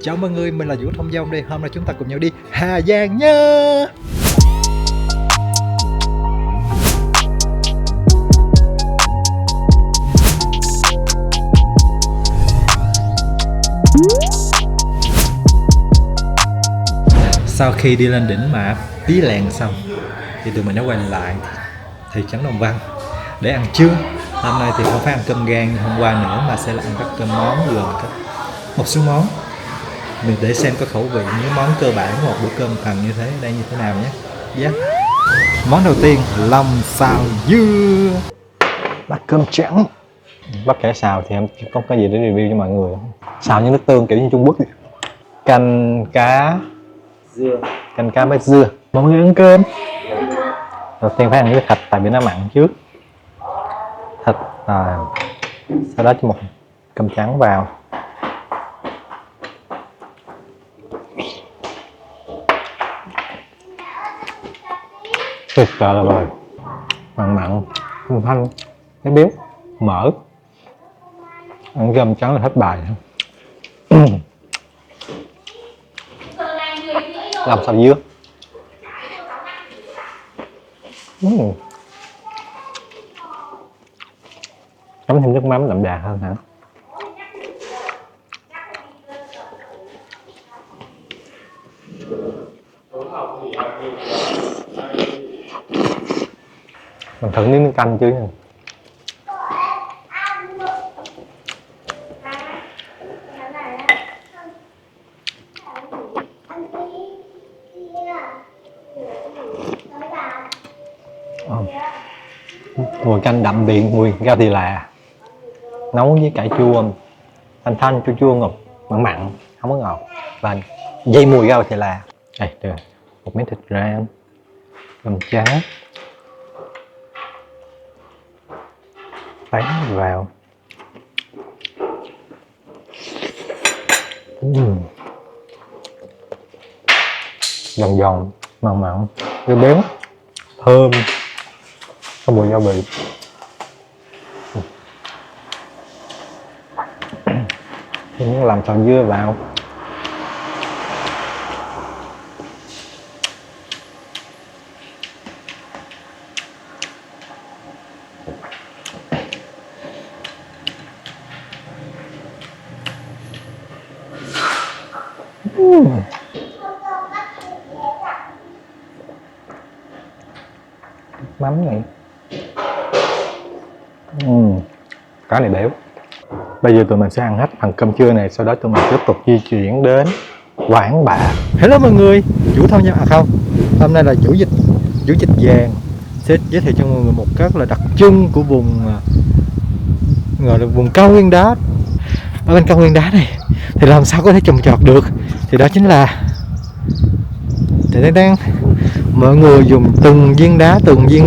Chào mọi người, mình là Vũ Thông Dông đây. Hôm nay chúng ta cùng nhau đi Hà Giang nha. Sau khi đi lên đỉnh Mã Pí Lèng xong thì tụi mình đã quay lại thị trấn Đồng Văn để ăn trưa. Hôm nay thì không phải ăn cơm gan như hôm qua nữa mà sẽ là ăn các cơm món gồm một số món mình để xem có khẩu vị những món cơ bản của một bữa cơm thần như thế đây như thế nào nhé. Yeah. Món đầu tiên lòng xào dưa, bát cơm trắng. Bất kể xào thì em không có gì để review cho mọi người. Xào như nước tương kiểu như Trung Quốc vậy. Canh cá dưa, canh cá với dưa. Mọi người ăn cơm. Đầu tiên phải ăn cái thịt tại vì nó mặn trước. Thịt sau đó cho một cơm trắng vào. Tuyệt vời rồi, mặn mặn, thanh thanh, cái béo, mỡ. Ăn cơm trắng là hết bài. Làm xào dưa. Chấm thêm nước mắm đậm đà hơn hả? Mình thử miếng canh chứ nha. Mùi canh đậm vị mùi rau thì là nấu với cải chua thanh thanh chua chua ngọt mặn mặn không có ngọt và dây mùi rau thì là đây được một miếng thịt rang cơm trắng tán vào. Giòn giòn mặn mặn cái béo thơm có mùi gia vị. Mình làm xào dưa vào. Mắm này. Cá này béo. Bây giờ tụi mình sẽ ăn hết phần cơm trưa này, sau đó tụi mình tiếp tục di chuyển đến Quảng Bạ. Hello mọi người, Vũ Thông nha. Không, hôm nay là Vũ Dịch Vàng sẽ giới thiệu cho mọi người một cái là đặc trưng của vùng gọi là vùng cao nguyên đá. Ở bên cao nguyên đá này thì làm sao có thể trồng trọt được, thì đó chính là mọi người dùng từng viên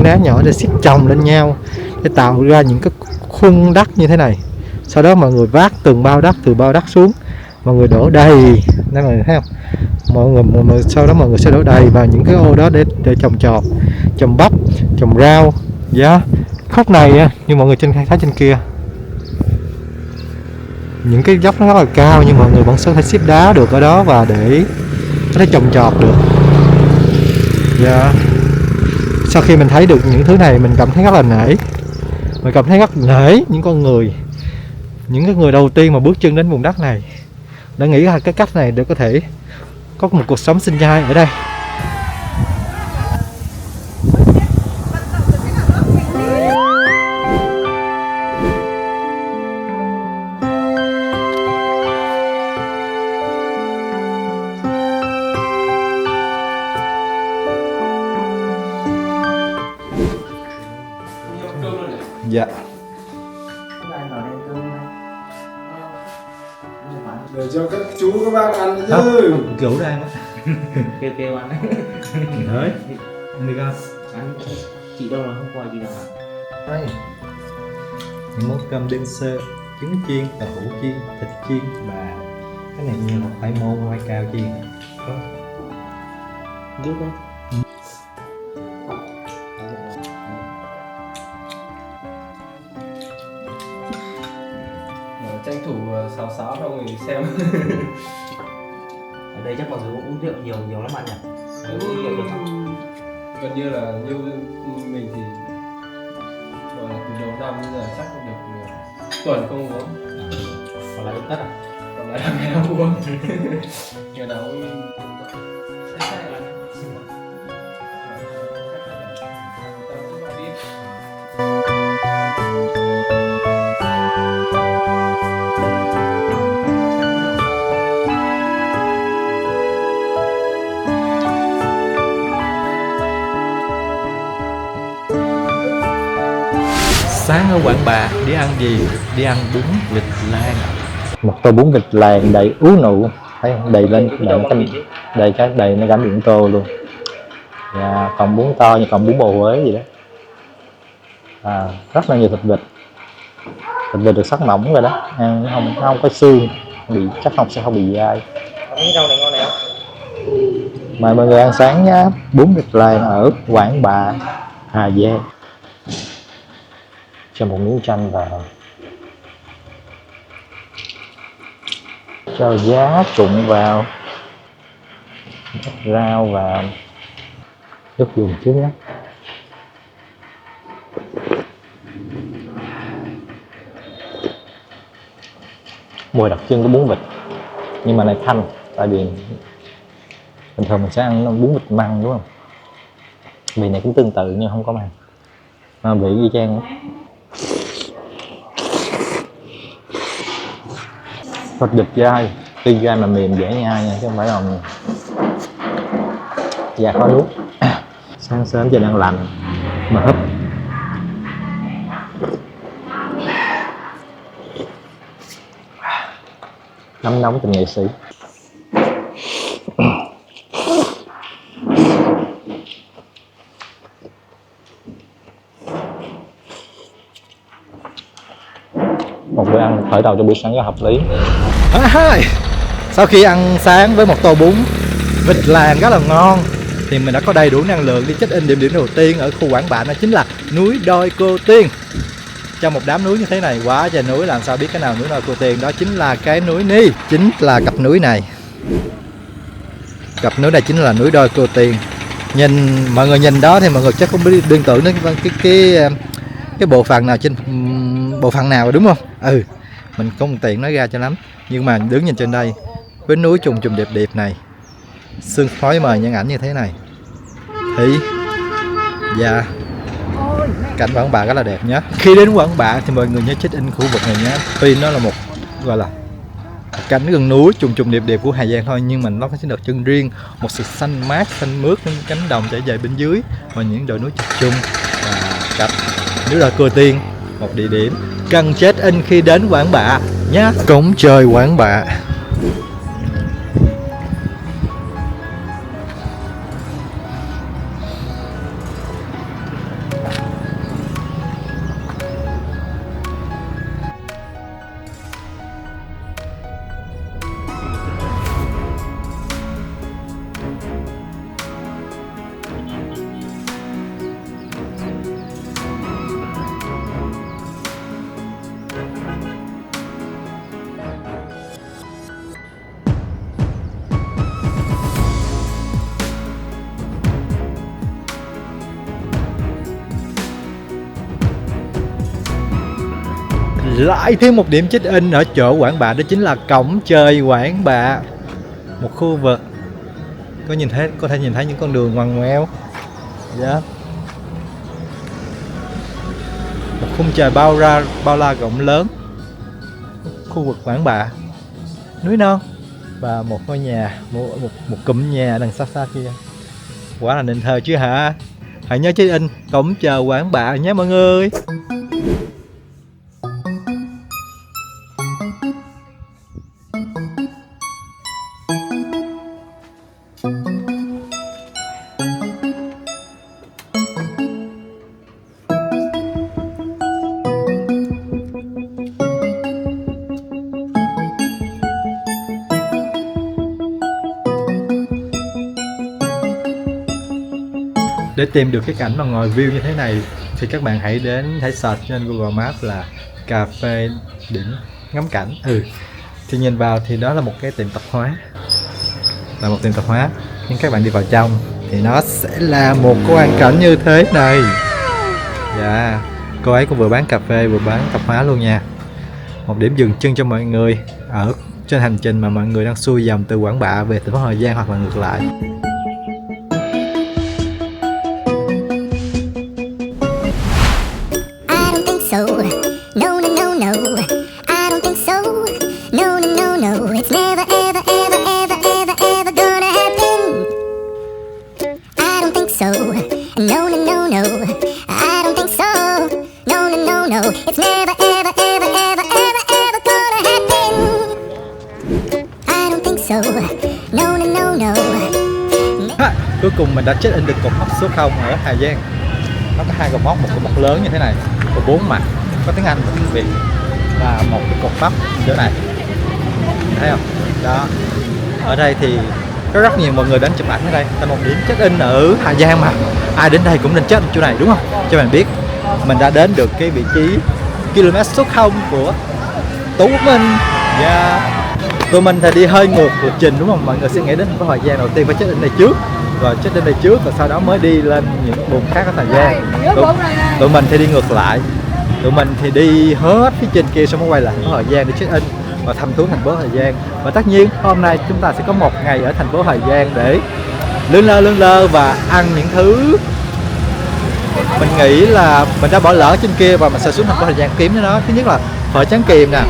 đá nhỏ để xếp chồng lên nhau để tạo ra những cái khuôn đất như thế này. Sau đó mọi người vác từng bao đất từ bao đất xuống, mọi người đổ đầy, đó mọi người thấy không? Sau đó mọi người sẽ đổ đầy vào những cái ô đó để trồng trọt, trồng bắp, trồng rau. Dạ. Khúc này như mọi người thấy trên kia, những cái dốc nó rất là cao nhưng mọi người vẫn sẽ thể xếp đá được ở đó và để có thể trồng trọt được. Dạ. Sau khi mình thấy được những thứ này mình cảm thấy rất là nể. Mình cảm thấy rất nể những con người, những cái người đầu tiên mà bước chân đến vùng đất này đã nghĩ ra cái cách này để có thể có một cuộc sống sinh nhai ở đây. Dạ. Để cho các chú các bác ăn chứ. Rượu đây mà. Kêu ăn. Đấy. Ăn đi con. Ăn chị đâu là hôm qua chị đâu hả? Đây. Những món cơm đen sơ, trứng chiên, tàu hũ chiên, thịt chiên và cái này như là khoai môn, khoai cao chiên. Giúp không? Tranh thủ xào xáo cho người xem. đây chắc mọi người cũng uống rượu nhiều nhiều lắm bạn nhỉ? Uống rượu được không? Gần như là như mình thì gọi là từ đầu năm đến giờ chắc không được tuần không uống. Còn lại uống tất à? Còn lại là ngày nào uống. Ngày nào uống. Sáng ở Quảng Bạ đi ăn gì? Đi ăn bún vịt lan. Một tô bún vịt lan đầy ú nụ, thấy không? Đầy lên đầy nó gắn điện tô luôn. Và còn bún to như còn bún bò Huế gì đó. Rất là nhiều thịt vịt. Thịt vịt được sắc mỏng rồi đó, ăn không có xương, chắc sẽ không bị dai. Có cái rau này ngon này không? Mời mọi người ăn sáng nhá, bún vịt lan ở Quảng Bạ, Hà Giang. Cho một miếng chanh vào, cho giá trụng vào, rau vào, nước dùng trước nhé. Mùi đặc trưng của bún vịt, nhưng mà này thanh, tại vì bình thường mình sẽ ăn bún vịt măng đúng không? Vị này cũng tương tự nhưng không có măng, mà vị y chang. Thịt vịt dai, tuy dai mà mềm dễ nhai nha, chứ không phải là da khó nuốt. Sáng sớm trời đang lạnh mà húp. Nóng tình nghệ sĩ. Một bữa ăn khởi đầu cho buổi sáng rất hợp lý. Sau khi ăn sáng với một tô bún vịt làng rất là ngon thì mình đã có đầy đủ năng lượng đi check in điểm đầu tiên ở khu Quảng Bạ, đó chính là núi Đôi Cô Tiên. Trong một đám núi như thế này, quá trời núi, làm sao biết cái nào núi Đôi Cô Tiên? Đó chính là cái núi Ni, chính là cặp núi này. Cặp núi này chính là núi Đôi Cô Tiên. Mọi người nhìn đó thì mọi người chắc không biết liên tưởng đến cái bộ phận nào trên bộ phận nào đúng không? Mình không tiện nói ra cho lắm, nhưng mà đứng nhìn trên đây với núi trùng điệp điệp này, sương khói mờ nhân ảnh như thế này thì cảnh Quảng Bạ rất là đẹp nhé. Khi đến Quảng Bạ thì mọi người nhớ check in khu vực này nhé. Tuy nó là một gọi là cảnh gần núi trùng điệp điệp của Hà Giang thôi, nhưng mà nó có đặc trưng riêng, một sự xanh mát xanh mướt, những cánh đồng trải dài bên dưới và những đồi núi chập trùng, và cặp núi Đôi Cô Tiên, một địa điểm cần check in khi đến Quảng Bạ nhé. Cổng trời Quảng Bạ. Lại thêm một điểm check in ở chỗ Quảng Bạ, đó chính là cổng trời Quảng Bạ, một khu vực có thể nhìn thấy những con đường ngoằn ngoèo. Một khung trời bao la rộng lớn, khu vực Quảng Bạ, núi non và một ngôi nhà, một cụm nhà đằng xa xa kia. Quá là nên thơ chứ hả? Hãy nhớ check in cổng trời Quảng Bạ nhé mọi người. Để tìm được cái cảnh mà ngồi view như thế này thì các bạn hãy search trên Google Maps là cà phê đỉnh ngắm cảnh. Thì nhìn vào thì đó là một cái tiệm tạp hóa. là một tiệm tạp hóa, nhưng các bạn đi vào trong thì nó sẽ là một quang cảnh như thế này. Dạ, cô ấy cũng vừa bán cà phê vừa bán tạp hóa luôn nha. Một điểm dừng chân cho mọi người ở trên hành trình mà mọi người đang xuôi dòng từ Quảng Bạ về thành phố Hà Giang hoặc là ngược lại. Cuối cùng mình đã check in được cột mốc số 0 ở Hà Giang. Nó có hai cột mốc, một cột mốc lớn như thế này, có 4 mặt, có tiếng Anh và tiếng Việt, và một cái cột mốc chỗ này, thấy không? Đó. Ở đây thì có rất nhiều mọi người đến chụp ảnh ở đây. Tại một điểm check in ở Hà Giang mà ai đến đây cũng nên check in chỗ này, đúng không? Cho bạn biết mình đã đến được cái vị trí km số 0 của Tổ Quốc Minh. Yeah. Tụi mình thì đi hơi ngược lịch trình, đúng không? Mọi người sẽ nghĩ đến thành phố Hà Giang đầu tiên phải check in đây trước, rồi check in đây trước, rồi sau đó mới đi lên những vùng khác ở Hà Giang. Tụi mình thì đi ngược lại. Tụi mình thì đi hết phía trên kia xong mới quay lại thành phố Hà Giang để check in và thăm thú thành phố Hà Giang. Và tất nhiên hôm nay chúng ta sẽ có một ngày ở thành phố Hà Giang để lươn lơ và ăn những thứ mình nghĩ là mình đã bỏ lỡ trên kia, và mình sẽ xuống thành phố Hà Giang kiếm nó. Thứ nhất là phở tráng kiềm nè.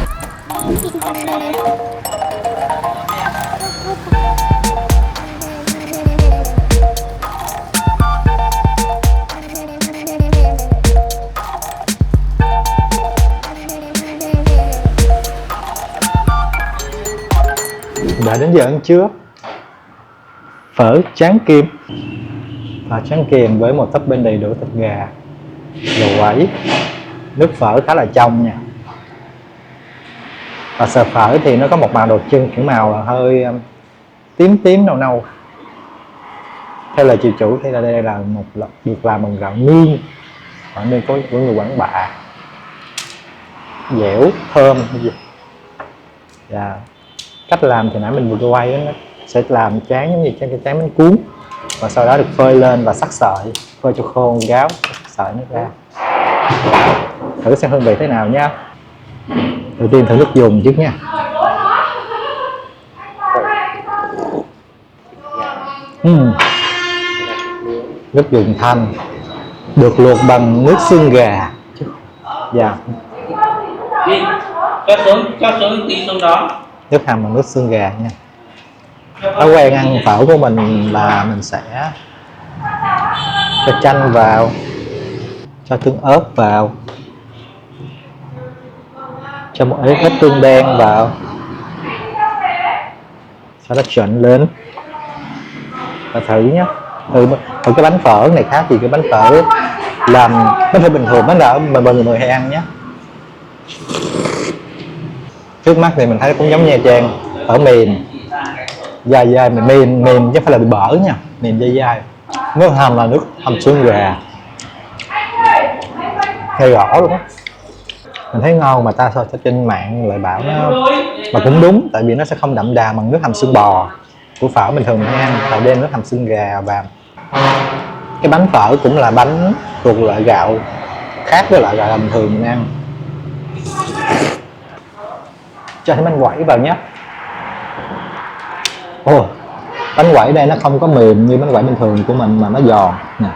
Đã đến giờ ăn trưa. Phở tráng kiềm. Phở tráng kiềm với một topping đầy đủ thịt gà, dầu quẩy, nước phở khá là trong nha. Và sợi phở thì nó có một màu đồ trưng, kiểu màu là hơi tím nâu nâu. Theo lời chị chủ thì đây là được làm bằng gạo nương, ở nơi của người Quảng Bạ, dẻo thơm. Dạ. Cách làm thì nãy mình vừa quay đó, nó sẽ làm tráng giống như tráng bánh cuốn, và sau đó được phơi lên và sắc sợi, phơi cho khô gáo sợi nó ra. Thử xem hương vị thế nào nha. Đầu tiên thử nước dùng trước nha. Nước dùng thanh, được luộc bằng nước xương gà. Dạ. Cho xuống tí xuống đó. Nước hầm bằng nước xương gà nha. Thói quen ăn phở của mình là mình sẽ cho chanh vào, cho tương ớt vào, cho một ít tương đen vào, sau đó trộn lên và thử nhé. Cái bánh phở này khác gì cái bánh phở làm bánh phở bình thường, bánh đỡ mà mọi người hay ăn nhé. Trước mắt thì mình thấy cũng giống Nha Trang, phở mềm, dai mềm chứ không phải là bị bở nha, mềm dai. Nước hầm là nước hầm xương gà, hay rõ luôn á. Mình thấy ngon mà ta so trên mạng lại bảo nó, mà cũng đúng, tại vì nó sẽ không đậm đà bằng nước hầm xương bò của phở bình thường mình hay ăn, tại đem nước hầm xương gà vào. Cái bánh phở cũng là bánh thuộc loại gạo khác với loại gạo bình thường mình ăn. Cho thêm bánh quẩy vào nhé. Ồ, bánh quẩy đây nó không có mềm như bánh quẩy bình thường của mình mà nó giòn nè.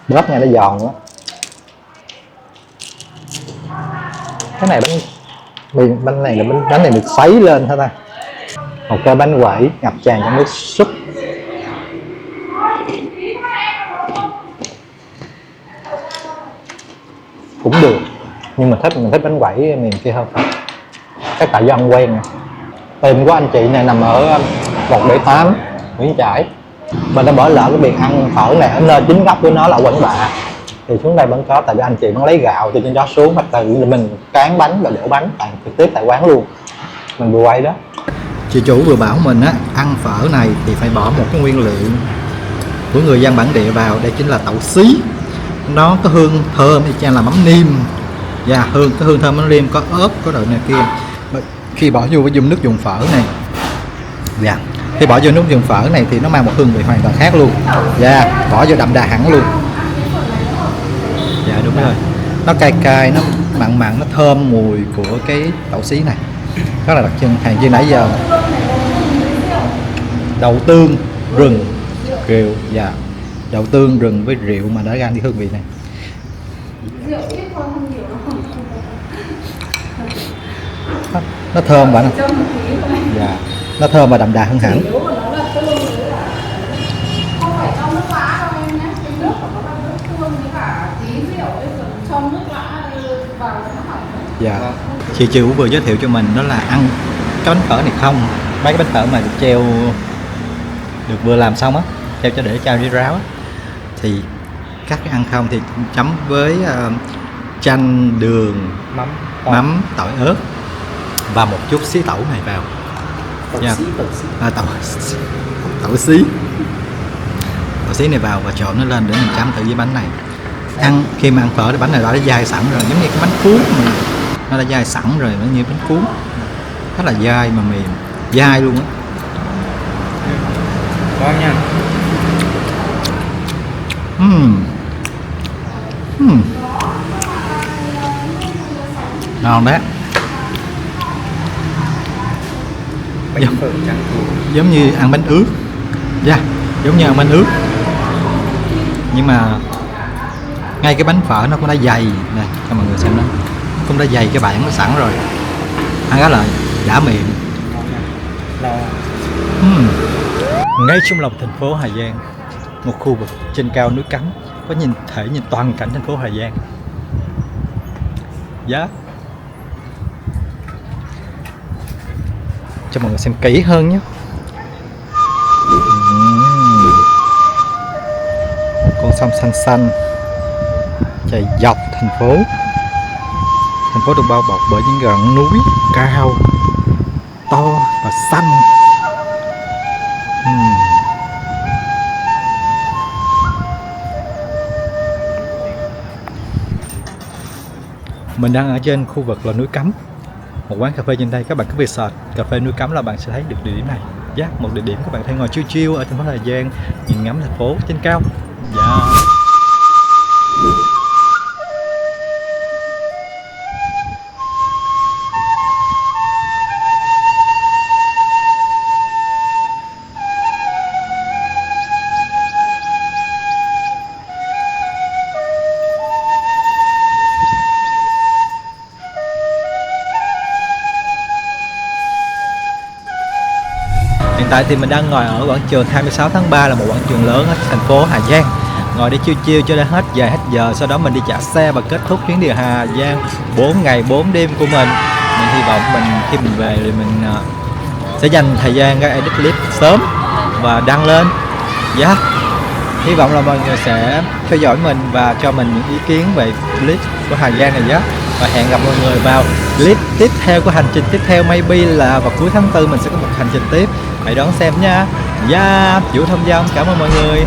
Bớt nha, nó giòn quá. Cái này bánh này là bánh này được sấy lên thôi ta. Một cái bánh quẩy ngập tràn trong nước súp. Cũng được, nhưng mình thích bánh quẩy miền kia hơn. Chắc tại do ăn quen nè. Tiệm của anh chị này nằm ở 178 Nguyễn Trãi. Mình đã bỏ lỡ cái việc ăn phở này ở nơi chính gốc của nó là Quảng Bạ. Thì xuống đây vẫn có, tại vì anh chị vẫn lấy gạo từ trên đó xuống, hoặc là mình cán bánh và đổ bánh trực tiếp tại quán luôn. Mình vừa quay đó. Chị chủ vừa bảo mình á, ăn phở này thì phải bỏ một cái nguyên liệu của người dân bản địa vào, đây chính là tàu xí. Nó có hương thơm y chang là mắm niêm. Dạ, cái hương thơm mắm niêm, có ớt, có đậu này kia. khi bỏ vô cái nước dùng phở này, dạ, khi bỏ vô nước dùng phở này thì nó mang một hương vị hoàn toàn khác luôn. Dạ, bỏ vô đậm đà hẳn luôn. Dạ đúng rồi, nó cay cay, nó mặn mặn, nó thơm mùi của cái đậu xí này rất là đặc trưng. Hàng như nãy giờ đậu tương rừng rượu, dạ, đậu tương rừng với rượu mà đã ra cái hương vị này. Nó thơm bạn, dạ, nó thơm và đậm đà hơn hẳn. Dạ, chị Chiu vừa giới thiệu cho mình đó là ăn cái bánh phở này không, mấy cái bánh phở mà được treo, được vừa làm xong á, treo cho để trao đi ráo á, thì các cái ăn không thì chấm với chanh, đường, mắm, tỏi ớt và một chút xí tẩu này vào. Dạ. Tẩu xí này vào và trộn nó lên để mình chấm thử với bánh này. Ăn khi mà ăn phở thì bánh này đã dai sẵn rồi, giống như cái bánh cuốn mà nó đã dai sẵn rồi, nó như bánh cuốn rất là dai mà mềm, dai luôn á. Ngon nha. Ngon đấy. Bánh phở trắng Giống như ăn bánh ướt. Dạ, giống như ăn bánh ướt. Nhưng mà ngay cái bánh phở nó cũng đã dày này, cho mọi người xem đó, cũng đã dày cái bản nó sẵn rồi, ăn rất là đã miệng. Ngay trong lòng thành phố Hà Giang, một khu vực trên cao núi Cấm, có thể nhìn toàn cảnh thành phố Hà Giang. Dạ, cho mọi người xem kỹ hơn nhé. Con sông xanh xanh chạy dọc thành phố. Thành phố được bao bọc bởi những ngọn núi cao, to và xanh. Mình đang ở trên khu vực là núi Cấm, một quán cà phê trên đây. Các bạn cứ về search cà phê núi Cấm là bạn sẽ thấy được địa điểm này. Dạ, một địa điểm các bạn có thể ngồi chill chill ở thành phố Hà Giang, nhìn ngắm thành phố trên cao. Dạ. Hiện tại thì mình đang ngồi ở quảng trường 26 tháng 3 là một quảng trường lớn ở thành phố Hà Giang. Ngồi để chill cho đến hết giờ, sau đó mình đi trả xe và kết thúc chuyến đi Hà Giang 4 ngày 4 đêm của mình. Mình hy vọng khi mình về thì mình sẽ dành thời gian ra edit clip sớm và đăng lên. Dạ. Hy vọng là mọi người sẽ theo dõi mình và cho mình những ý kiến về clip của Hà Giang này nhé. Và hẹn gặp mọi người vào clip tiếp theo của hành trình tiếp theo, maybe là vào cuối tháng 4 mình sẽ có một hành trình tiếp. Hãy đón xem nha. Dạ, Vũ Thông Dông, cảm ơn mọi người.